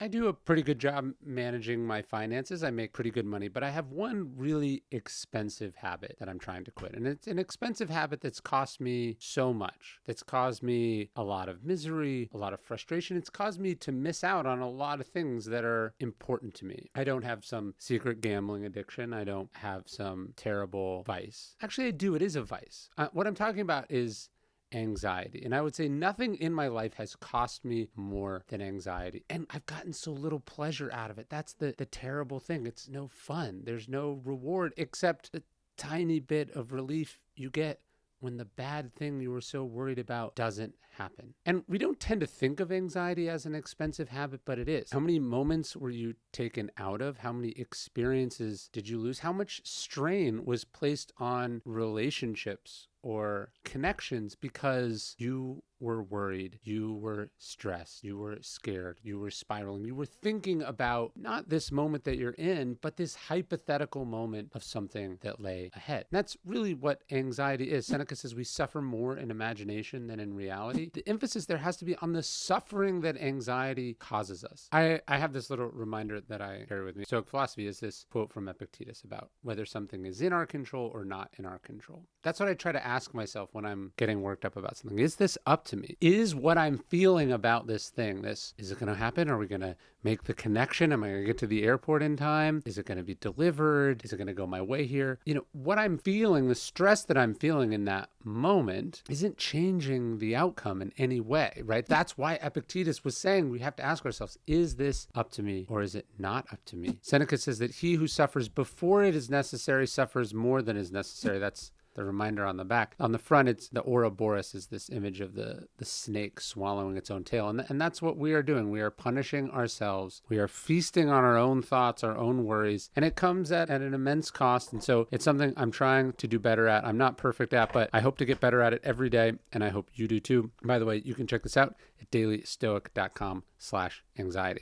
I do a pretty good job managing my finances. I make pretty good money, but I have one really expensive habit that I'm trying to quit. And it's an expensive habit that's cost me so much, that's caused me a lot of misery, a lot of frustration. It's caused me to miss out on a lot of things that are important to me. I don't have some secret gambling addiction. I don't have some terrible vice. Actually, I do. It is a vice. What I'm talking about is anxiety. And I would say nothing in my life has cost me more than anxiety. And I've gotten so little pleasure out of it. That's the terrible thing. It's no fun. There's no reward except the tiny bit of relief you get when the bad thing you were so worried about doesn't happen. And we don't tend to think of anxiety as an expensive habit, but it is. How many moments were you taken out of? How many experiences did you lose? How much strain was placed on relationships or connections because you were worried, you were stressed, you were scared, you were spiraling, you were thinking about not this moment that you're in, but this hypothetical moment of something that lay ahead. And that's really what anxiety is. Seneca says we suffer more in imagination than in reality. The emphasis there has to be on the suffering that anxiety causes us. I have this little reminder that I carry with me. Stoic philosophy is this quote from Epictetus about whether something is in our control or not in our control. That's what I try to ask myself when I'm getting worked up about something. Is this up to me? Is what I'm feeling about this thing, is it going to happen? Are we going to make the connection? Am I going to get to the airport in time? Is it going to be delivered? Is it going to go my way here? What I'm feeling, the stress that I'm feeling in that moment isn't changing the outcome in any way, right? That's why Epictetus was saying we have to ask ourselves, is this up to me or is it not up to me? Seneca says that he who suffers before it is necessary suffers more than is necessary. That's the reminder on the back. On the front, it's the Ouroboros is this image of the snake swallowing its own tail. And that's what we are doing. We are punishing ourselves. We are feasting on our own thoughts, our own worries. And it comes at an immense cost. And so it's something I'm trying to do better at. I'm not perfect at, but I hope to get better at it every day. And I hope you do too. By the way, you can check this out at dailystoic.com/anxiety.